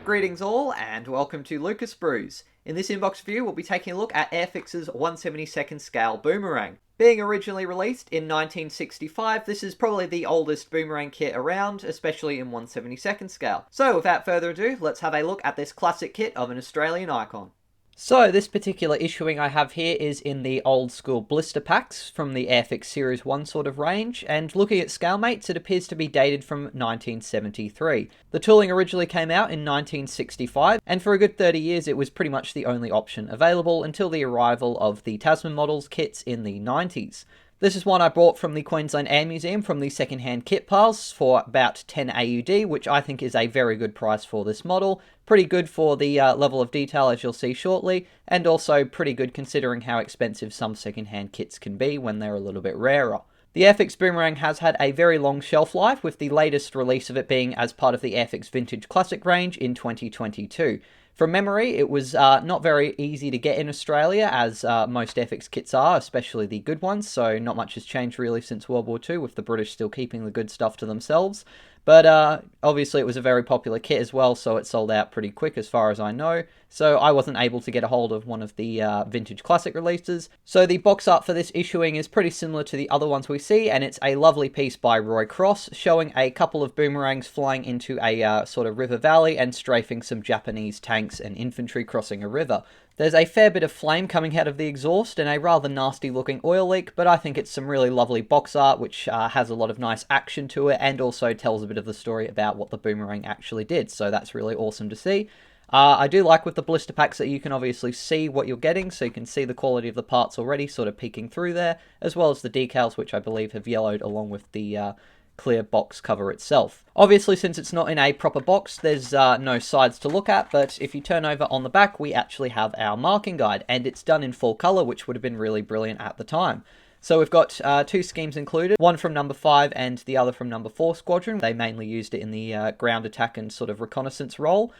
Greetings all, and welcome to Lucas Brews. In this inbox review, we'll be taking a look at Airfix's 1/72nd scale boomerang. Being originally released in 1965, this is probably the oldest boomerang kit around, especially in 1/72nd scale. So without further ado, let's have a look at this classic kit of an Australian icon. So this particular issuing I have here is in the old school blister packs from the Airfix Series 1 sort of range, and looking at scale mates, it appears to be dated from 1973. The tooling originally came out in 1965, and for a good 30 years it was pretty much the only option available until the arrival of the Tasman models kits in the 90s. This is one I bought from the Queensland Air Museum from the second-hand kit piles for about 10 AUD, which I think is a very good price for this model. Pretty good for the level of detail, as you'll see shortly, and also pretty good considering how expensive some second-hand kits can be when they're a little bit rarer. The Airfix Boomerang has had a very long shelf life, with the latest release of it being as part of the Airfix Vintage Classic range in 2022. From memory, it was not very easy to get in Australia, as most Airfix kits are, especially the good ones, so not much has changed really since World War II, with the British still keeping the good stuff to themselves. But obviously it was a very popular kit as well, so it sold out pretty quick as far as I know, so I wasn't able to get a hold of one of the Vintage Classic releases. So the box art for this issuing is pretty similar to the other ones we see, and it's a lovely piece by Roy Cross, showing a couple of boomerangs flying into a sort of river valley and strafing some Japanese tanks and infantry crossing a river. There's a fair bit of flame coming out of the exhaust and a rather nasty looking oil leak, but I think it's some really lovely box art which has a lot of nice action to it and also tells a bit of the story about what the boomerang actually did, so that's really awesome to see. I do like with the blister packs that you can obviously see what you're getting, so you can see the quality of the parts already sort of peeking through there, as well as the decals, which I believe have yellowed along with the clear box cover itself. Obviously, since it's not in a proper box, there's no sides to look at, but if you turn over on the back, we actually have our marking guide, and it's done in full color, which would have been really brilliant at the time. So we've got two schemes included, one from number 5 and the other from number 4 squadron. They mainly used it in the ground attack and sort of reconnaissance role.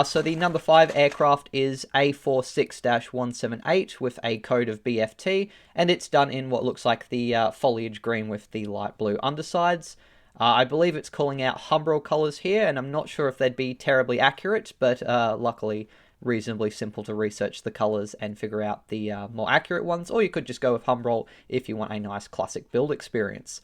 So the number 5 aircraft is A46-178 with a code of BFT, and it's done in what looks like the foliage green with the light blue undersides. I believe it's calling out Humbrol colours here, and I'm not sure if they'd be terribly accurate, but luckily reasonably simple to research the colours and figure out the more accurate ones, or you could just go with Humbrol if you want a nice classic build experience.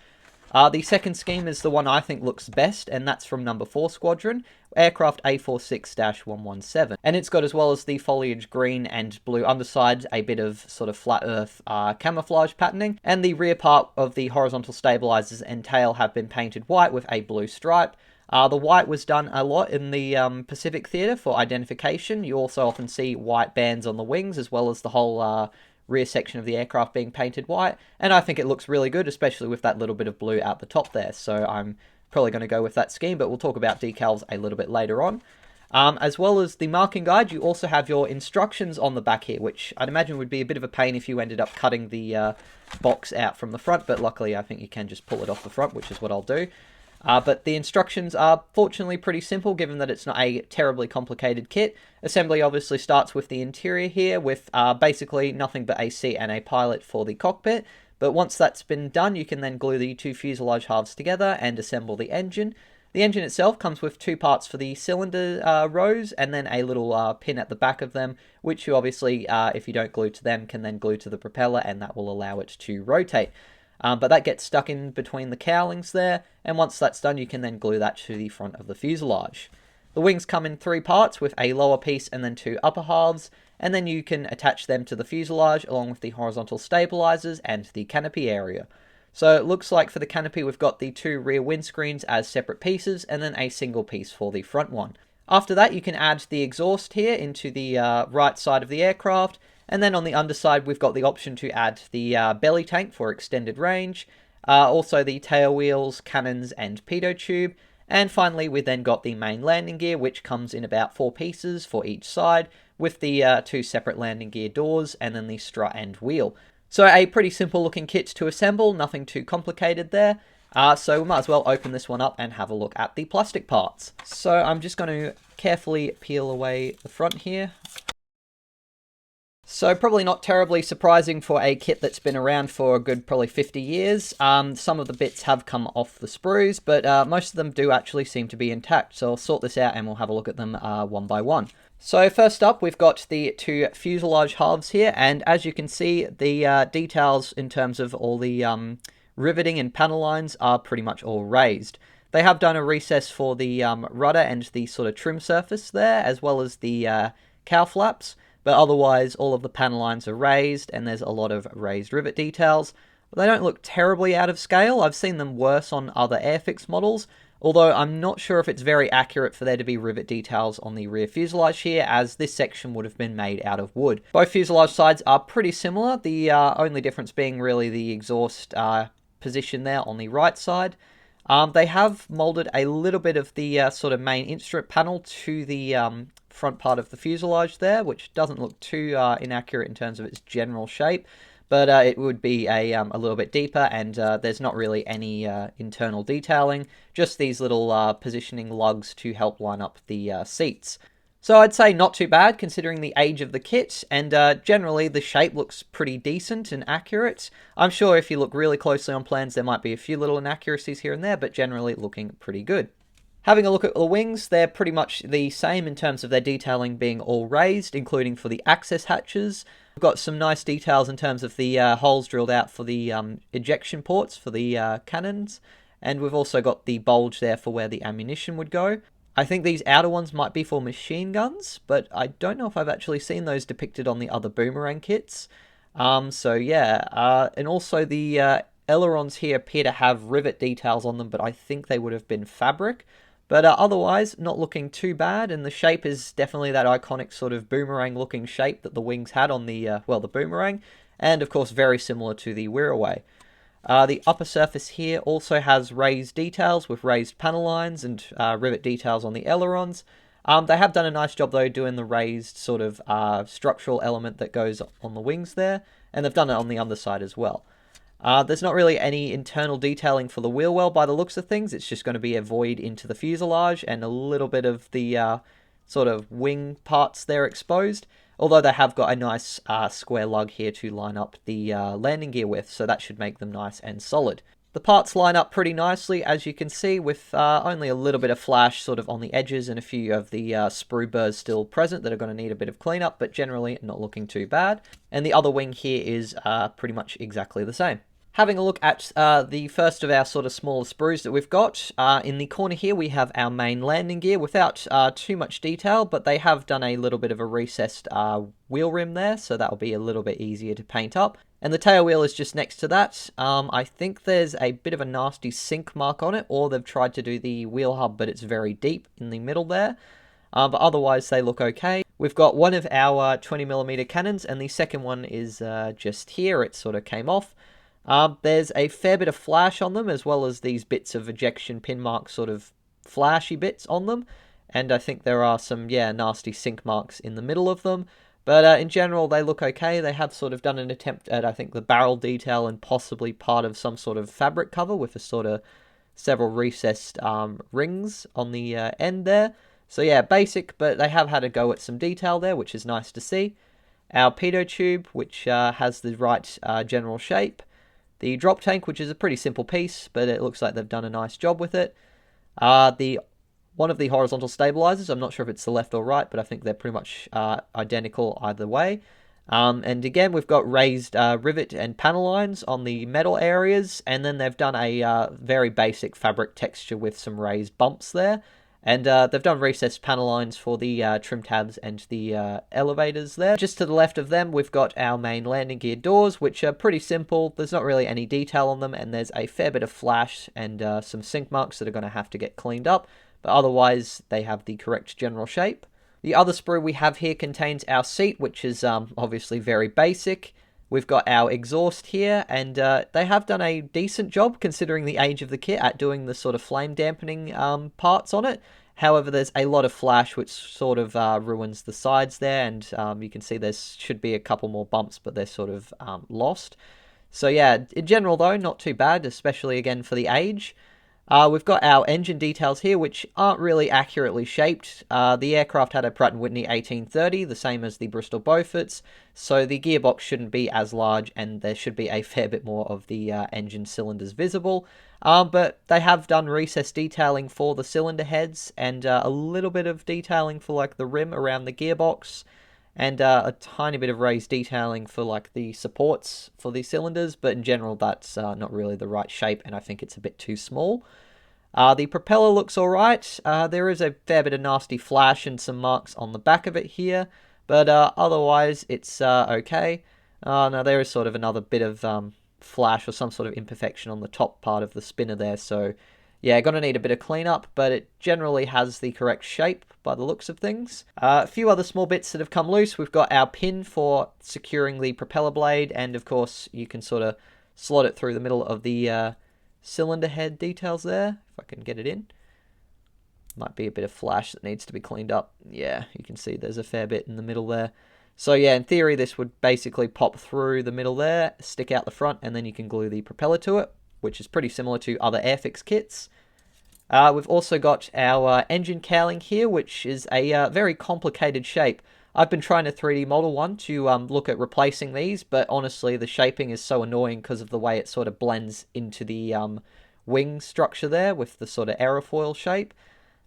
The second scheme is the one I think looks best, and that's from number 4 squadron, aircraft A46-117. And it's got, as well as the foliage green and blue undersides, a bit of sort of flat earth camouflage patterning, and the rear part of the horizontal stabilizers and tail have been painted white with a blue stripe. The white was done a lot in the Pacific Theatre for identification. You also often see white bands on the wings, as well as the whole rear section of the aircraft being painted white, and I think it looks really good, especially with that little bit of blue at the top there, so I'm probably going to go with that scheme, but we'll talk about decals a little bit later on. As well as the marking guide, you also have your instructions on the back here, which I'd imagine would be a bit of a pain if you ended up cutting the box out from the front, but luckily I think you can just pull it off the front, which is what I'll do. But the instructions are fortunately pretty simple, given that it's not a terribly complicated kit. Assembly obviously starts with the interior here, with basically nothing but a seat and a pilot for the cockpit. But once that's been done, you can then glue the two fuselage halves together and assemble the engine. The engine itself comes with two parts for the cylinder rows, and then a little pin at the back of them, which you obviously, if you don't glue to them, can then glue to the propeller, and that will allow it to rotate. But that gets stuck in between the cowlings there, and once that's done, you can then glue that to the front of the fuselage. The wings come in 3 parts, with a lower piece and then 2 upper halves, and then you can attach them to the fuselage along with the horizontal stabilizers and the canopy area. So it looks like for the canopy we've got the 2 rear windscreens as separate pieces, and then a single piece for the front one. After that, you can add the exhaust here into the right side of the aircraft, and then on the underside, we've got the option to add the belly tank for extended range, also the tail wheels, cannons, and pitot tube. And finally, we then got the main landing gear, which comes in about 4 pieces for each side, with the 2 separate landing gear doors, and then the strut and wheel. So a pretty simple looking kit to assemble, nothing too complicated there. So we might as well open this one up and have a look at the plastic parts. So I'm just going to carefully peel away the front here. So probably not terribly surprising for a kit that's been around for a good probably 50 years. Some of the bits have come off the sprues, but most of them do actually seem to be intact. So I'll sort this out and we'll have a look at them one by one. So first up, we've got the two fuselage halves here, and as you can see, the details in terms of all the riveting and panel lines are pretty much all raised. They have done a recess for the rudder and the sort of trim surface there, as well as the cow flaps, but otherwise all of the panel lines are raised, and there's a lot of raised rivet details. They don't look terribly out of scale. I've seen them worse on other Airfix models, although I'm not sure if it's very accurate for there to be rivet details on the rear fuselage here, as this section would have been made out of wood. Both fuselage sides are pretty similar, the only difference being really the exhaust position there on the right side. They have moulded a little bit of the sort of main instrument panel to the front part of the fuselage there, which doesn't look too inaccurate in terms of its general shape, but it would be a little bit deeper, and there's not really any internal detailing, just these little positioning lugs to help line up the seats. So I'd say not too bad considering the age of the kit, and generally the shape looks pretty decent and accurate. I'm sure if you look really closely on plans there might be a few little inaccuracies here and there, but generally looking pretty good. Having a look at the wings, they're pretty much the same in terms of their detailing being all raised, including for the access hatches. We've got some nice details in terms of the holes drilled out for the ejection ports for the cannons, and we've also got the bulge there for where the ammunition would go. I think these outer ones might be for machine guns, but I don't know if I've actually seen those depicted on the other Boomerang kits. So yeah, and also the ailerons here appear to have rivet details on them, but I think they would have been fabric. But otherwise, not looking too bad, and the shape is definitely that iconic sort of boomerang-looking shape that the wings had on the, the Boomerang, and of course very similar to the WWII. The upper surface here also has raised details with raised panel lines and rivet details on the ailerons. They have done a nice job though doing the raised sort of structural element that goes on the wings there, and they've done it on the underside as well. There's not really any internal detailing for the wheel well by the looks of things. It's just going to be a void into the fuselage and a little bit of the sort of wing parts there exposed. Although they have got a nice square lug here to line up the landing gear with, so that should make them nice and solid. The parts line up pretty nicely, as you can see, with only a little bit of flash sort of on the edges and a few of the sprue burrs still present that are going to need a bit of cleanup, but generally not looking too bad. And the other wing here is pretty much exactly the same. Having a look at the first of our sort of smaller sprues that we've got, in the corner here we have our main landing gear without too much detail, but they have done a little bit of a recessed wheel rim there, so that will be a little bit easier to paint up. And the tail wheel is just next to that. I think there's a bit of a nasty sink mark on it, or they've tried to do the wheel hub, but it's very deep in the middle there. But otherwise they look okay. We've got one of our 20mm cannons, and the second one is just here. It sort of came off. There's a fair bit of flash on them, as well as these bits of ejection pin marks, sort of flashy bits on them. And I think there are some, nasty sink marks in the middle of them. But in general, they look okay. They have sort of done an attempt at, I think, the barrel detail and possibly part of some sort of fabric cover with a sort of several recessed rings on the end there. So yeah, basic, but they have had a go at some detail there, which is nice to see. Our pitot tube, which has the right general shape. The drop tank, which is a pretty simple piece, but it looks like they've done a nice job with it. One of the horizontal stabilizers, I'm not sure if it's the left or right, but I think they're pretty much identical either way. And again, we've got raised rivet and panel lines on the metal areas, and then they've done a very basic fabric texture with some raised bumps there. And they've done recessed panel lines for the trim tabs and the elevators there. Just to the left of them, we've got our main landing gear doors, which are pretty simple. There's not really any detail on them, and there's a fair bit of flash and some sink marks that are going to have to get cleaned up. But otherwise, they have the correct general shape. The other sprue we have here contains our seat, which is obviously very basic. We've got our exhaust here, and they have done a decent job, considering the age of the kit, at doing the sort of flame dampening parts on it. However, there's a lot of flash, which sort of ruins the sides there, and you can see there should be a couple more bumps, but they're sort of lost. So yeah, in general though, not too bad, especially again for the age. We've got our engine details here, which aren't really accurately shaped. The aircraft had a Pratt & Whitney 1830, the same as the Bristol Beauforts, so the gearbox shouldn't be as large, and there should be a fair bit more of the engine cylinders visible. But they have done recessed detailing for the cylinder heads, and a little bit of detailing for like the rim around the gearbox, and a tiny bit of raised detailing for like the supports for the cylinders, but in general that's not really the right shape, and I think it's a bit too small. The propeller looks alright. There is a fair bit of nasty flash and some marks on the back of it here, but otherwise it's okay. Now there is sort of another bit of flash or some sort of imperfection on the top part of the spinner there, so yeah, gonna need a bit of cleanup, but it generally has the correct shape by the looks of things. A few other small bits that have come loose. We've got our pin for securing the propeller blade, and of course you can sort of slot it through the middle of the cylinder head details there, if I can get it in. Might be a bit of flash that needs to be cleaned up. Yeah, you can see there's a fair bit in the middle there. So yeah, in theory this would basically pop through the middle there, stick out the front, and then you can glue the propeller to it, which is pretty similar to other Airfix kits. We've also got our engine cowling here, which is a very complicated shape. I've been trying to 3D model one to look at replacing these, but honestly the shaping is so annoying because of the way it sort of blends into the wing structure there with the sort of aerofoil shape.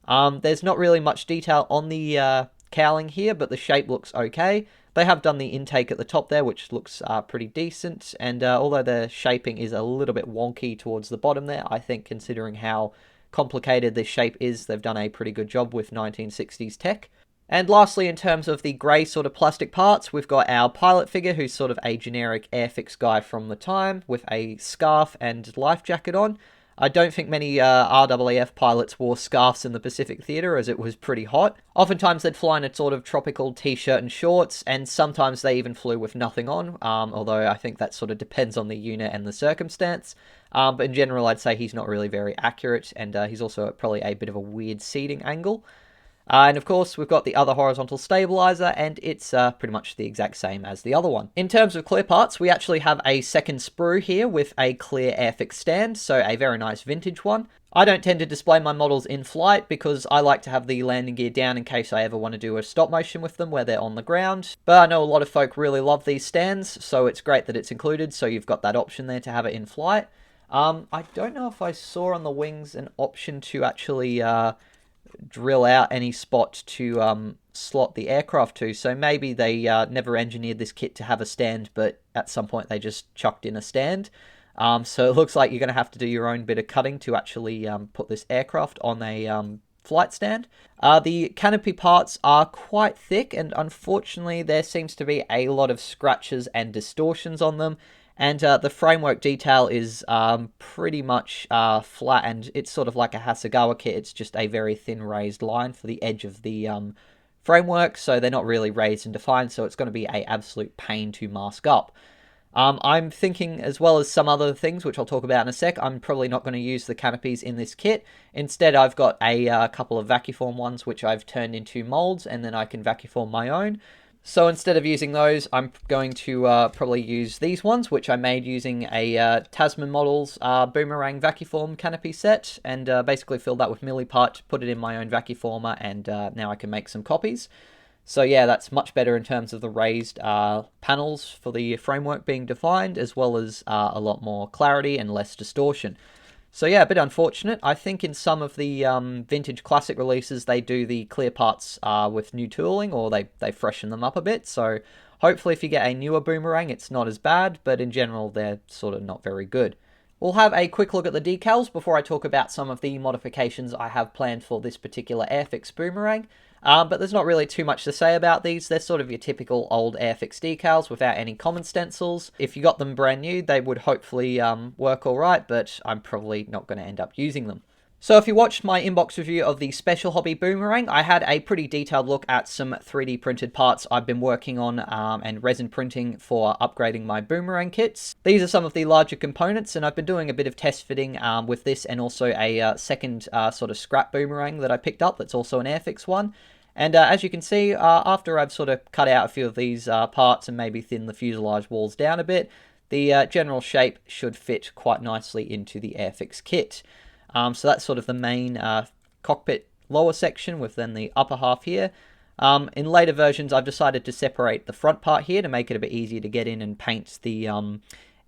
There's not really much detail on the cowling here, but the shape looks okay. They have done the intake at the top there, which looks pretty decent, and although the shaping is a little bit wonky towards the bottom there, I think considering how complicated this shape is, they've done a pretty good job with 1960s tech. And lastly, in terms of the grey sort of plastic parts, we've got our pilot figure, who's sort of a generic Airfix guy from the time, with a scarf and life jacket on. I don't think many RAAF pilots wore scarves in the Pacific Theatre, as it was pretty hot. Oftentimes they'd fly in a sort of tropical t-shirt and shorts, and sometimes they even flew with nothing on, although I think that sort of depends on the unit and the circumstance. But in general, I'd say he's not really very accurate, and he's also probably a bit of a weird seating angle. And of course, we've got the other horizontal stabilizer, and it's pretty much the exact same as the other one. In terms of clear parts, we actually have a second sprue here with a clear Airfix stand, so a very nice vintage one. I don't tend to display my models in flight because I like to have the landing gear down in case I ever want to do a stop motion with them where they're on the ground. But I know a lot of folk really love these stands, so it's great that it's included, so you've got that option there to have it in flight. I don't know if I saw on the wings an option to actually drill out any spot to slot the aircraft to, so maybe they never engineered this kit to have a stand, but at some point they just chucked in a stand. So it looks like you're going to have to do your own bit of cutting to actually put this aircraft on a flight stand. The canopy parts are quite thick, and unfortunately there seems to be a lot of scratches and distortions on them. And the framework detail is pretty much flat, and it's sort of like a Hasegawa kit. It's just a very thin raised line for the edge of the framework, so they're not really raised and defined, so it's going to be an absolute pain to mask up. I'm thinking, as well as some other things, which I'll talk about in a sec, I'm probably not going to use the canopies in this kit. Instead, I've got a couple of vacuform ones, which I've turned into molds, and then I can vacuform my own. So instead of using those, I'm going to probably use these ones, which I made using a Tasman Models Boomerang vacuform canopy set, and basically filled that with milliput, put it in my own vacuformer, and now I can make some copies. So yeah, that's much better in terms of the raised panels for the framework being defined, as well as a lot more clarity and less distortion. So yeah, a bit unfortunate. I think in some of the vintage classic releases, they do the clear parts with new tooling, or they freshen them up a bit. So hopefully if you get a newer Boomerang, it's not as bad, but in general, they're sort of not very good. We'll have a quick look at the decals before I talk about some of the modifications I have planned for this particular Airfix Boomerang. But there's not really too much to say about these. They're sort of your typical old Airfix decals without any common stencils. If you got them brand new, they would hopefully work alright, but I'm probably not going to end up using them. So if you watched my inbox review of the Special Hobby Boomerang, I had a pretty detailed look at some 3D printed parts I've been working on and resin printing for upgrading my Boomerang kits. These are some of the larger components, and I've been doing a bit of test fitting with this, and also a second sort of scrap Boomerang that I picked up that's also an Airfix one. And as you can see, after I've sort of cut out a few of these parts and maybe thinned the fuselage walls down a bit, the general shape should fit quite nicely into the Airfix kit. So that's sort of the main cockpit lower section with then the upper half here. In later versions, I've decided to separate the front part here to make it a bit easier to get in and paint the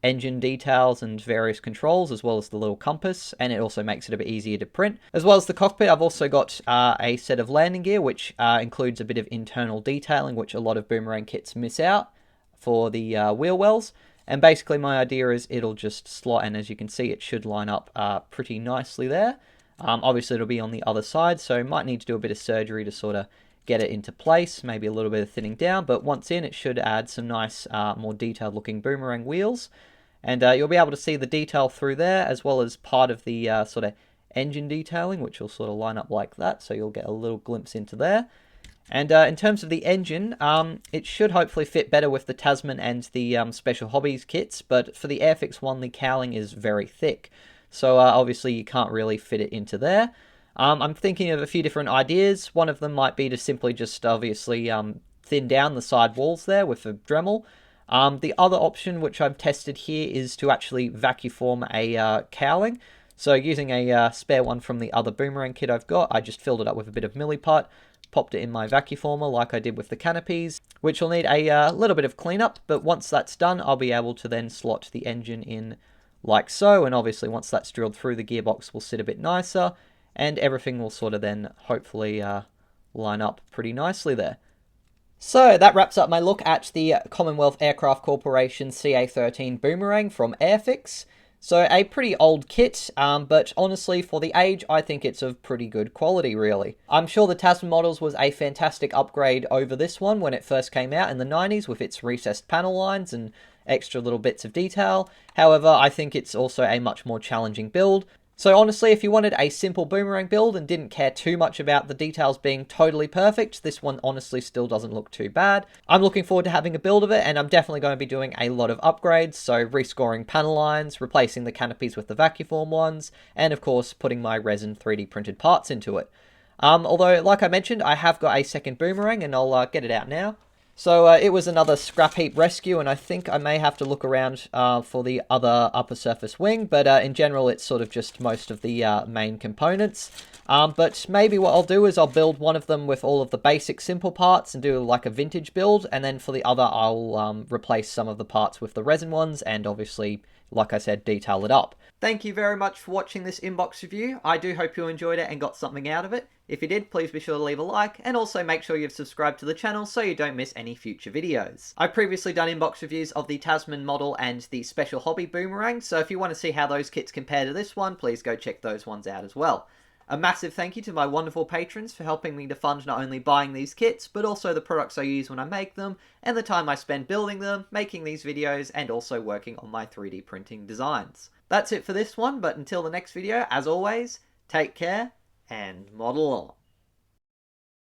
engine details and various controls, as well as the little compass, and it also makes it a bit easier to print. As well as the cockpit, I've also got a set of landing gear, which includes a bit of internal detailing, which a lot of Boomerang kits miss out for the wheel wells. And basically my idea is it'll just slot, and as you can see, it should line up pretty nicely there. Obviously it'll be on the other side, so might need to do a bit of surgery to sort of get it into place, maybe a little bit of thinning down, but once in, it should add some nice, more detailed looking Boomerang wheels. And you'll be able to see the detail through there, as well as part of the sort of engine detailing, which will sort of line up like that, so you'll get a little glimpse into there. And in terms of the engine, it should hopefully fit better with the Tasman and the Special Hobbies kits, but for the Airfix one, the cowling is very thick. So obviously you can't really fit it into there. I'm thinking of a few different ideas. One of them might be to simply just obviously thin down the side walls there with a Dremel. The other option, which I've tested here, is to actually vacuform a cowling. So using a spare one from the other Boomerang kit I've got, I just filled it up with a bit of milliput, popped it in my vacuformer like I did with the Canopies, which will need a little bit of cleanup, but once that's done, I'll be able to then slot the engine in like so, and obviously once that's drilled through, the gearbox will sit a bit nicer, and everything will sort of then hopefully line up pretty nicely there. So that wraps up my look at the Commonwealth Aircraft Corporation CA13 Boomerang from Airfix. So a pretty old kit, but honestly for the age I think it's of pretty good quality really. I'm sure the Tasman models was a fantastic upgrade over this one when it first came out in the 90s with its recessed panel lines and extra little bits of detail. However, I think it's also a much more challenging build. So honestly, if you wanted a simple Boomerang build and didn't care too much about the details being totally perfect, this one honestly still doesn't look too bad. I'm looking forward to having a build of it, and I'm definitely going to be doing a lot of upgrades, so rescoring panel lines, replacing the canopies with the vacuform ones, and of course putting my resin 3D printed parts into it. Although, like I mentioned, I have got a second Boomerang, and I'll get it out now. So it was another scrap heap rescue, and I think I may have to look around for the other upper surface wing, but in general it's sort of just most of the main components. But maybe what I'll do is I'll build one of them with all of the basic simple parts and do like a vintage build, and then for the other I'll replace some of the parts with the resin ones and obviously, like I said, detail it up. Thank you very much for watching this inbox review. I do hope you enjoyed it and got something out of it. If you did, please be sure to leave a like, and also make sure you've subscribed to the channel so you don't miss any future videos. I've previously done inbox reviews of the Tasman model and the Special Hobby Boomerang, so if you want to see how those kits compare to this one, please go check those ones out as well. A massive thank you to my wonderful patrons for helping me to fund not only buying these kits, but also the products I use when I make them, and the time I spend building them, making these videos, and also working on my 3D printing designs. That's it for this one, but until the next video, as always, take care, and model on.